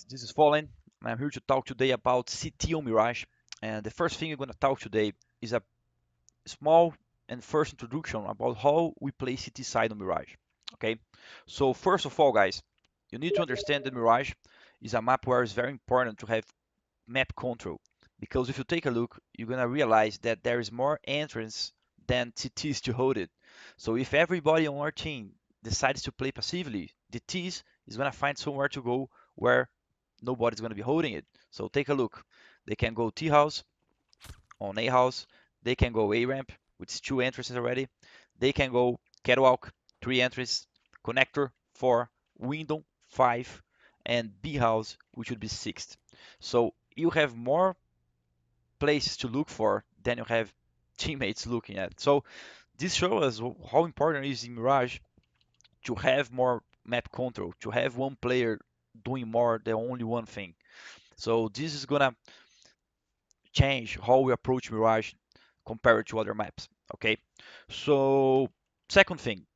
guys, this is FalleN. I'm here to talk today about CT on Mirage. And the first thing we're going to talk today is a small and first introduction about how we play CT side on Mirage. Okay, so first of all, guys, you need to understand that Mirage is a map where it's very important to have map control. Because if you take a look, you're going to realize that there is more entrance than CTs to hold it. So if everybody on our team decides to play passively, the T's is going to find somewhere to go where nobody's going to be holding it. So take a look. They can go T house on A house. They can go A ramp, which is 2 entrances already. They can go catwalk, 3 entries, connector, 4, window, 5, and B house, which would be 6th. So you have more places to look for than you have teammates looking at. So this shows us how important it is in Mirage to have more map control, to have one player doing more than only one thing. So this is gonna change how we approach Mirage compared to other maps. Okay. So second thing,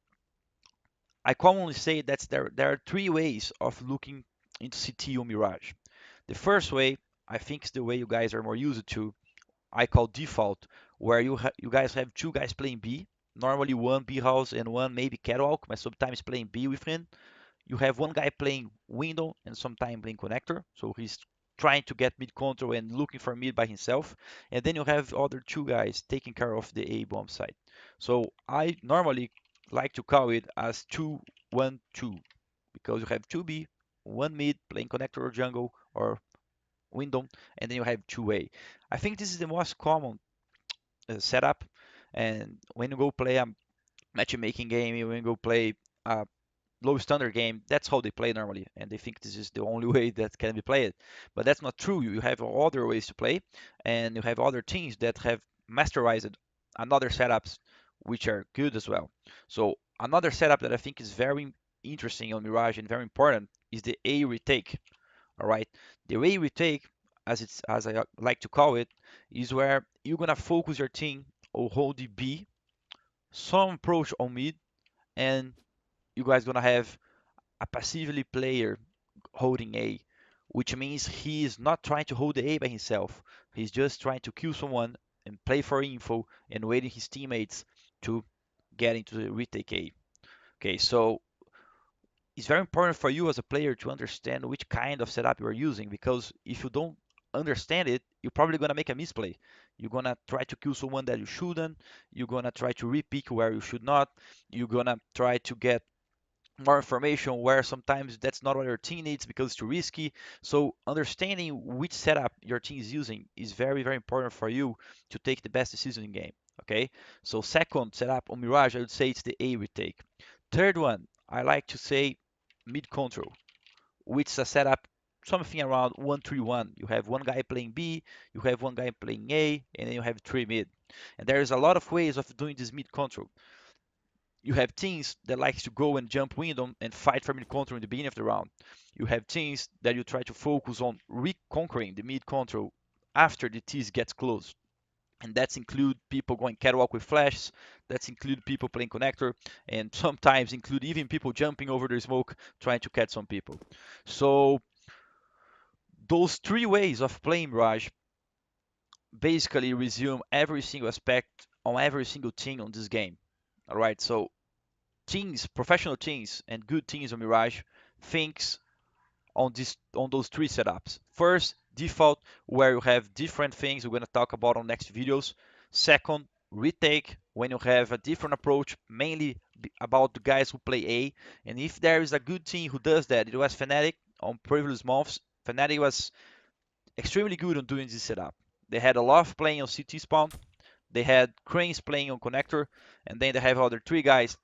I commonly say that there are 3 ways of looking into CT on Mirage. The first way, I think, is the way you guys are more used to. I call default, where you guys have 2 guys playing B. Normally one B house and one maybe catwalk, but sometimes playing B within. You have one guy playing window and sometimes playing connector, so he's trying to get mid control and looking for mid by himself. And then you have other 2 guys taking care of the A bomb side. So I normally like to call it as 2-1-2 because you have 2B, one mid playing connector or jungle or window, and then you have 2A. I think this is the most common setup. And when you go play a matchmaking game, when you go play a low standard game, that's how they play normally, and they think this is the only way that can be played. But that's not true. You have other ways to play, and you have other teams that have masterized another setups which are good as well. So another setup that I think is very interesting on Mirage and very important is the A retake. All right, the A retake, as I like to call it, is where you're gonna focus your team on holding B, some approach on mid, and you guys gonna have a passively player holding A, which means he is not trying to hold the A by himself. He's just trying to kill someone and play for info and waiting his teammates to get into the retake A. Okay, so it's very important for you as a player to understand which kind of setup you are using, because if you don't understand it, you're probably gonna make a misplay. You're gonna try to kill someone that you shouldn't. You're gonna try to repick where you should not. You're gonna try to get more information where sometimes that's not what your team needs because it's too risky. So understanding which setup your team is using is very, very important for you to take the best decision in game. Okay. So second setup on Mirage, I would say it's the A retake. Third one, I like to say mid control, which is a setup something around 1-3-1. You have one guy playing B, you have one guy playing A, and then you have 3 mid. And there is a lot of ways of doing this mid control. You have teams that likes to go and jump window and fight for mid control in the beginning of the round. You have teams that you try to focus on reconquering the mid control after the T's gets close. And that's include people going catwalk with flashes, that's include people playing connector, and sometimes include even people jumping over the smoke trying to catch some people. So those 3 ways of playing Mirage basically resume every single aspect on every single team on this game. All right, so teams, professional teams, and good teams on Mirage thinks on those 3 setups. First, default, where you have different things we're going to talk about on next videos. Second, retake, when you have a different approach, mainly about the guys who play A. And if there is a good team who does that, it was Fnatic on previous months. Fnatic was extremely good on doing this setup. They had a lot of playing on CT spawn. They had Cranes playing on connector, and then they have other 3 guys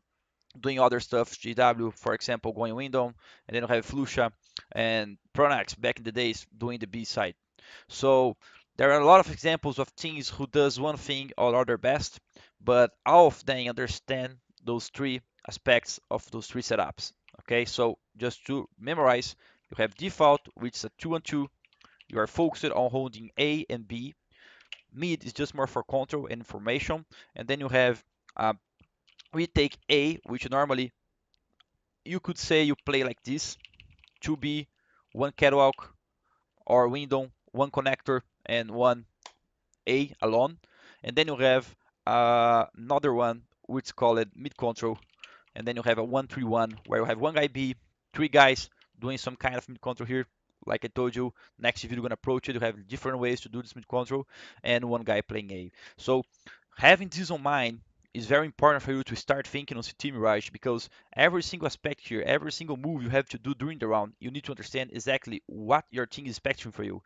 doing other stuff. GW, for example, going window, and then you have Flusha and Pronax back in the days doing the B side. So there are a lot of examples of teams who does one thing or other best, but all of them understand those 3 aspects of those 3 setups. Okay, so just to memorize, you have default, which is a 2-on-2. You are focused on holding A and B. Mid is just more for control and information, and then you have retake A, which normally you could say you play like this: 2B, one catwalk or window, one connector, and one A alone. And then you have another one which is called mid control. And then you have a 1-3-1 where you have one guy B, three guys doing some kind of mid control here. Like I told you, next if you're gonna approach it, you have different ways to do this mid control, and one guy playing A. So having this on mind is very important for you to start thinking on CT Mirage, because every single aspect here, every single move you have to do during the round, you need to understand exactly what your team is expecting for you.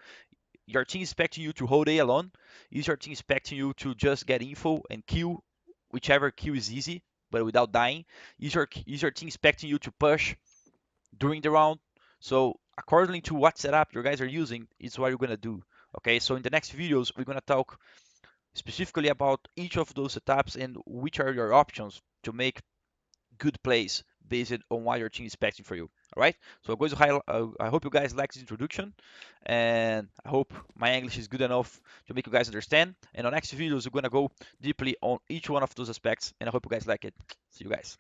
Your team is expecting you to hold A alone? Is your team expecting you to just get info and kill whichever kill is easy, but without dying? Is your team expecting you to push during the round? So according to what setup your guys are using, is what you're gonna do. Okay, so in the next videos, we're gonna talk specifically about each of those setups and which are your options to make good plays based on what your team is expecting for you. All right. So guys, I hope you guys like this introduction, and I hope my English is good enough to make you guys understand. And on next videos, we're gonna go deeply on each one of those aspects, and I hope you guys like it. See you guys.